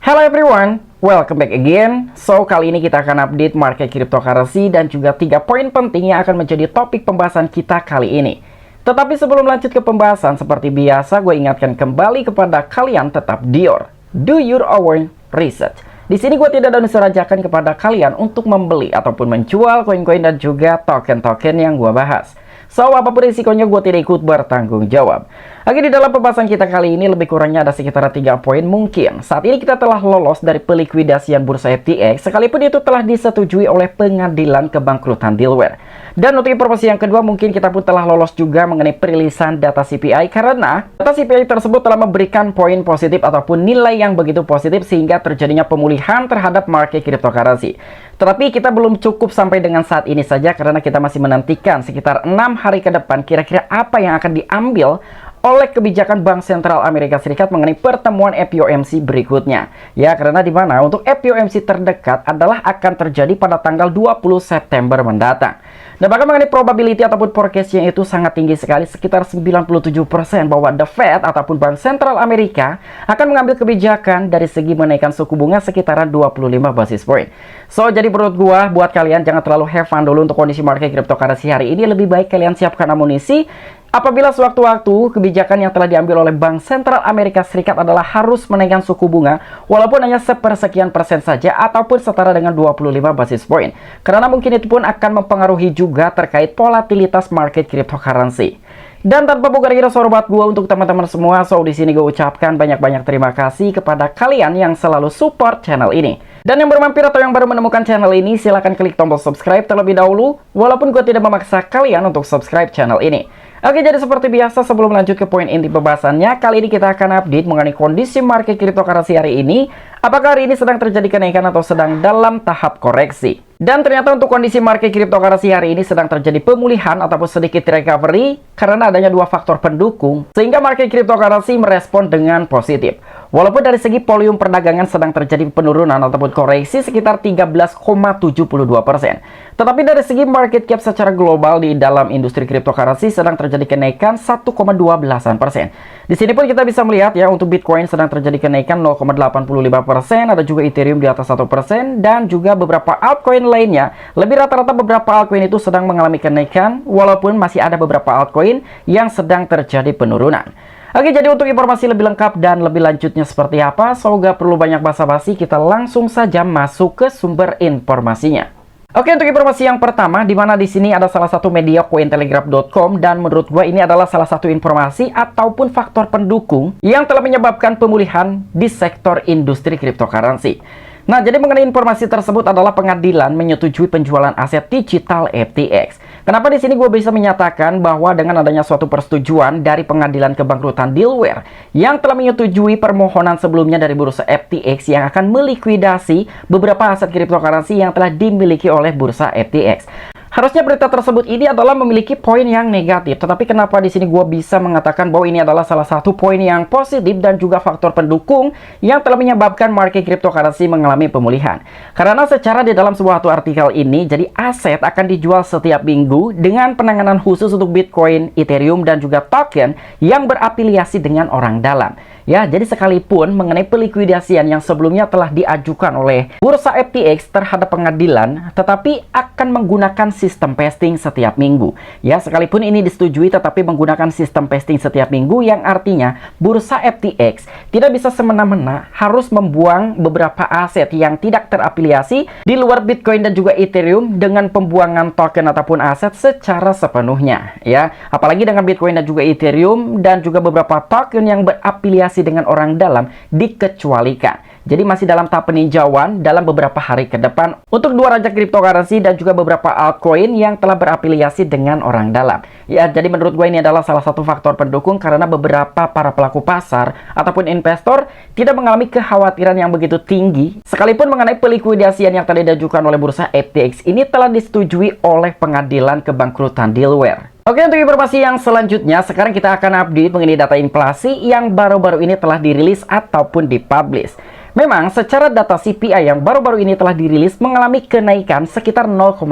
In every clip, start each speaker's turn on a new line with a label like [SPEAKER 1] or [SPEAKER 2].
[SPEAKER 1] Hello everyone, welcome back again. So, kali ini kita akan update market cryptocurrency dan juga 3 poin penting yang akan menjadi topik pembahasan kita kali ini. Tetapi sebelum lanjut ke pembahasan, seperti biasa gue ingatkan kembali kepada kalian tetap do your own research. Di sini gue tidak ada unsur ajakan kepada kalian untuk membeli ataupun menjual koin-koin dan juga token-token yang gue bahas. So, apapun risikonya gue tidak ikut bertanggung jawab. Oke, di dalam pembahasan kita kali ini lebih kurangnya ada sekitar 3 poin mungkin. Saat ini kita telah lolos dari pelikuidasian bursa FTX, sekalipun itu telah disetujui oleh pengadilan kebangkrutan Delaware. Dan untuk informasi yang kedua, mungkin kita pun telah lolos juga mengenai perilisan data CPI, karena data CPI tersebut telah memberikan poin positif ataupun nilai yang begitu positif sehingga terjadinya pemulihan terhadap market cryptocurrency. Tetapi kita belum cukup sampai dengan saat ini saja karena kita masih menantikan sekitar 6 hari ke depan kira-kira apa yang akan diambil oleh kebijakan Bank Sentral Amerika Serikat mengenai pertemuan FOMC berikutnya. Ya, karena di mana untuk FOMC terdekat adalah akan terjadi pada tanggal 20 September mendatang. Nah, bahkan mengenai probability ataupun forecastnya itu sangat tinggi sekali, sekitar 97% bahwa The Fed ataupun Bank Sentral Amerika akan mengambil kebijakan dari segi menaikkan suku bunga sekitaran 25 basis point. So, jadi menurut gua, buat kalian jangan terlalu have fun dulu untuk kondisi market cryptocurrency hari ini. Lebih baik kalian siapkan amunisi. Apabila sewaktu-waktu kebijakan yang telah diambil oleh Bank Sentral Amerika Serikat adalah harus menaikkan suku bunga walaupun hanya sepersekian persen saja ataupun setara dengan 25 basis point. Karena mungkin itu pun akan mempengaruhi juga terkait volatilitas market cryptocurrency. Dan tanpa buka kira sorbat gua untuk teman-teman semua, so di sini gue ucapkan banyak-banyak terima kasih kepada kalian yang selalu support channel ini. Dan yang bermampir atau yang baru menemukan channel ini, silahkan klik tombol subscribe terlebih dahulu, walaupun gue tidak memaksa kalian untuk subscribe channel ini. Oke, jadi seperti biasa sebelum lanjut ke poin inti pembahasannya, kali ini kita akan update mengenai kondisi market cryptocurrency hari ini. Apakah hari ini sedang terjadi kenaikan atau sedang dalam tahap koreksi? Dan ternyata untuk kondisi market cryptocurrency hari ini sedang terjadi pemulihan ataupun sedikit recovery karena adanya 2 faktor pendukung sehingga market cryptocurrency merespon dengan positif. Walaupun dari segi volume perdagangan sedang terjadi penurunan ataupun koreksi sekitar 13,72%. Tetapi dari segi market cap secara global di dalam industri cryptocurrency sedang terjadi kenaikan 1,12%. Di sini pun kita bisa melihat ya, untuk Bitcoin sedang terjadi kenaikan 0,85%, ada juga Ethereum di atas 1%, dan juga beberapa altcoin lainnya. Lebih rata-rata beberapa altcoin itu sedang mengalami kenaikan, walaupun masih ada beberapa altcoin yang sedang terjadi penurunan. Oke, jadi untuk informasi lebih lengkap dan lebih lanjutnya seperti apa, so gak perlu banyak basa-basi, kita langsung saja masuk ke sumber informasinya. Oke, untuk informasi yang pertama, di mana di sini ada salah satu media cointelegraph.com, dan menurut gue ini adalah salah satu informasi ataupun faktor pendukung yang telah menyebabkan pemulihan di sektor industri cryptocurrency. Nah, jadi mengenai informasi tersebut adalah pengadilan menyetujui penjualan aset digital FTX. Kenapa di sini gue bisa menyatakan bahwa dengan adanya suatu persetujuan dari pengadilan kebangkrutan Delaware yang telah menyetujui permohonan sebelumnya dari bursa FTX yang akan melikuidasi beberapa aset cryptocurrency yang telah dimiliki oleh bursa FTX. Harusnya berita tersebut ini adalah memiliki poin yang negatif, tetapi kenapa di sini gue bisa mengatakan bahwa ini adalah salah satu poin yang positif dan juga faktor pendukung yang telah menyebabkan market cryptocurrency mengalami pemulihan. Karena secara di dalam sebuah artikel ini, jadi aset akan dijual setiap minggu dengan penanganan khusus untuk Bitcoin, Ethereum, dan juga token yang berafiliasi dengan orang dalam. Ya, jadi sekalipun mengenai pelikuidasian yang sebelumnya telah diajukan oleh bursa FTX terhadap pengadilan, tetapi akan menggunakan sistem vesting setiap minggu. Ya, sekalipun ini disetujui tetapi menggunakan sistem vesting setiap minggu, yang artinya bursa FTX tidak bisa semena-mena harus membuang beberapa aset yang tidak terafiliasi di luar Bitcoin dan juga Ethereum dengan pembuangan token ataupun aset secara sepenuhnya. Ya, apalagi dengan Bitcoin dan juga Ethereum dan juga beberapa token yang berafiliasi dengan orang dalam dikecualikan. Jadi masih dalam tahap peninjauan dalam beberapa hari ke depan untuk 2 raja cryptocurrency dan juga beberapa altcoin yang telah berafiliasi dengan orang dalam. Ya, jadi menurut gue ini adalah salah satu faktor pendukung karena beberapa para pelaku pasar ataupun investor tidak mengalami kekhawatiran yang begitu tinggi sekalipun mengenai pelikuidasian yang tadi diajukan oleh bursa FTX ini telah disetujui oleh pengadilan kebangkrutan Delaware. Oke, untuk informasi yang selanjutnya, sekarang kita akan update mengenai data inflasi yang baru-baru ini telah dirilis ataupun dipublish. Memang secara data CPI yang baru-baru ini telah dirilis mengalami kenaikan sekitar 0,5%.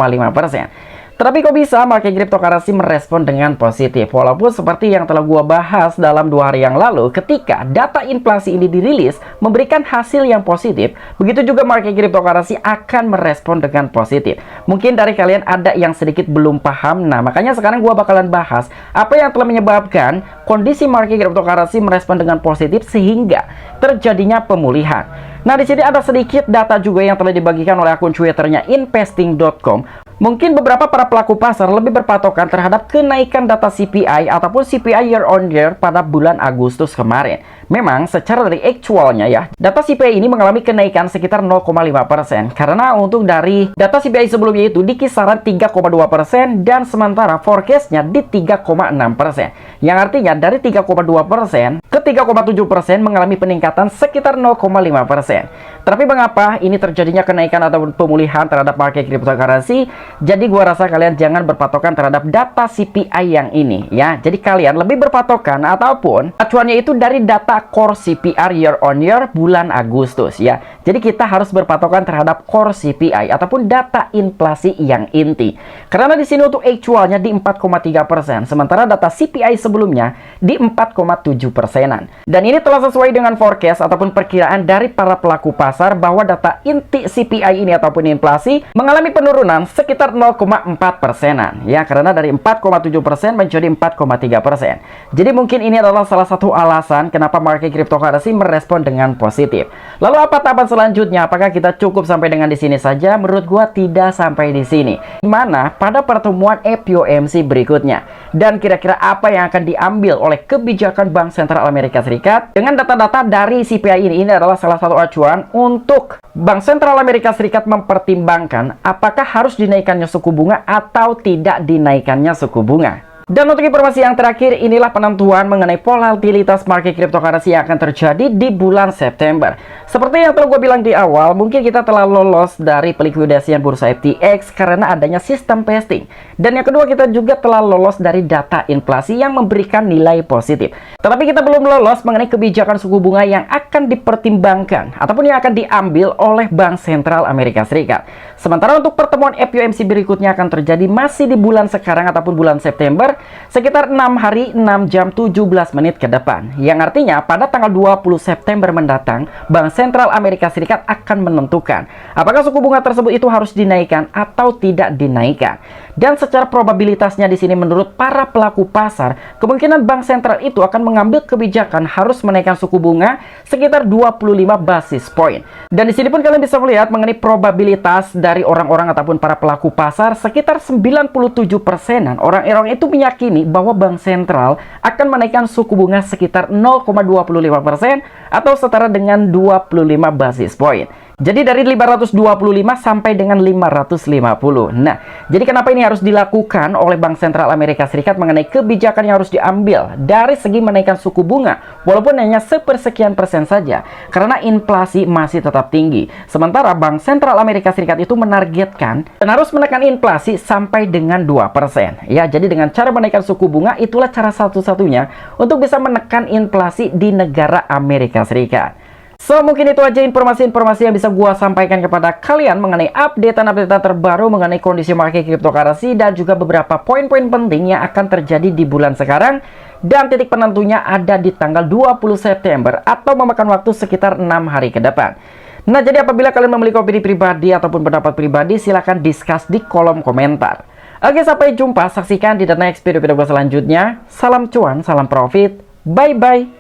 [SPEAKER 1] Tetapi kok bisa market cryptocurrency merespon dengan positif? Walaupun seperti yang telah gua bahas dalam 2 hari yang lalu, ketika data inflasi ini dirilis memberikan hasil yang positif, begitu juga market cryptocurrency akan merespon dengan positif. Mungkin dari kalian ada yang sedikit belum paham, nah makanya sekarang gua bakalan bahas apa yang telah menyebabkan kondisi market cryptocurrency merespon dengan positif sehingga terjadinya pemulihan. Nah, di sini ada sedikit data juga yang telah dibagikan oleh akun Twitternya investing.com. Mungkin beberapa para pelaku pasar lebih berpatokan terhadap kenaikan data CPI ataupun CPI year on year pada bulan Agustus kemarin. Memang secara dari aktualnya ya, data CPI ini mengalami kenaikan sekitar 0,5%. Karena untuk dari data CPI sebelumnya itu di kisaran 3,2% dan sementara forecastnya di 3,6%. Yang artinya dari 3,2% ke 3,7% mengalami peningkatan sekitar 0,5%. Tapi mengapa ini terjadinya kenaikan ataupun pemulihan terhadap market cryptocurrency? Jadi gua rasa kalian jangan berpatokan terhadap data CPI yang ini ya. Jadi kalian lebih berpatokan ataupun acuannya itu dari data core CPI year on year bulan Agustus ya. Jadi kita harus berpatokan terhadap core CPI ataupun data inflasi yang inti. Karena di sini untuk actualnya di 4,3%, sementara data CPI sebelumnya di 4,7%-an. Dan ini telah sesuai dengan forecast ataupun perkiraan dari para pelaku pasar bahwa data inti CPI ini ataupun inflasi mengalami penurunan sekitar 0,4%-an ya, karena dari 4,7% menjadi 4,3%. Jadi mungkin ini adalah salah satu alasan kenapa market cryptocurrency merespon dengan positif. Lalu apa tahapan selanjutnya? Apakah kita cukup sampai dengan di sini saja? Menurut gua tidak sampai di sini. Dimana pada pertemuan FOMC berikutnya. Dan kira-kira apa yang akan diambil oleh kebijakan Bank Sentral Amerika Serikat dengan data-data dari CPI ini adalah salah satu acuan untuk Bank Sentral Amerika Serikat mempertimbangkan apakah harus dinaikannya suku bunga atau tidak dinaikannya suku bunga. Dan untuk informasi yang terakhir, inilah penentuan mengenai volatilitas market cryptocurrency yang akan terjadi di bulan September. Seperti yang telah gue bilang di awal, mungkin kita telah lolos dari pelikuidasian bursa FTX karena adanya sistem vesting. Dan yang kedua, kita juga telah lolos dari data inflasi yang memberikan nilai positif. Tetapi kita belum lolos mengenai kebijakan suku bunga yang akan dipertimbangkan ataupun yang akan diambil oleh Bank Sentral Amerika Serikat. Sementara untuk pertemuan FOMC berikutnya akan terjadi masih di bulan sekarang ataupun bulan September, sekitar 6 hari 6 jam 17 menit ke depan. Yang artinya pada tanggal 20 September mendatang, Bank Sentral Amerika Serikat akan menentukan apakah suku bunga tersebut itu harus dinaikkan atau tidak dinaikkan. Dan secara probabilitasnya di sini menurut para pelaku pasar, kemungkinan Bank Sentral itu akan mengambil kebijakan harus menaikkan suku bunga sekitar 25 basis point. Dan di sini pun kalian bisa melihat mengenai probabilitas dari orang-orang ataupun para pelaku pasar sekitar 97%-an orang-orang itu meyakini bahwa Bank Sentral akan menaikkan suku bunga sekitar 0,25% atau setara dengan 25 basis point. Jadi dari 525 sampai dengan 550. Nah, jadi kenapa ini harus dilakukan oleh Bank Sentral Amerika Serikat mengenai kebijakan yang harus diambil dari segi menaikkan suku bunga, walaupun hanya sepersekian persen saja, karena inflasi masih tetap tinggi. Sementara Bank Sentral Amerika Serikat itu menargetkan dan harus menekan inflasi sampai dengan 2%. Ya, jadi dengan cara menaikkan suku bunga itulah cara satu-satunya untuk bisa menekan inflasi di negara Amerika Serikat. So, mungkin itu aja informasi-informasi yang bisa gua sampaikan kepada kalian mengenai update-update terbaru mengenai kondisi market cryptocurrency dan juga beberapa poin-poin penting yang akan terjadi di bulan sekarang. Dan titik penentunya ada di tanggal 20 September atau memakan waktu sekitar 6 hari ke depan. Nah, jadi apabila kalian memiliki opini pribadi ataupun pendapat pribadi, silahkan discuss di kolom komentar. Oke, sampai jumpa. Saksikan di the next video-video gua selanjutnya. Salam cuan, salam profit. Bye-bye.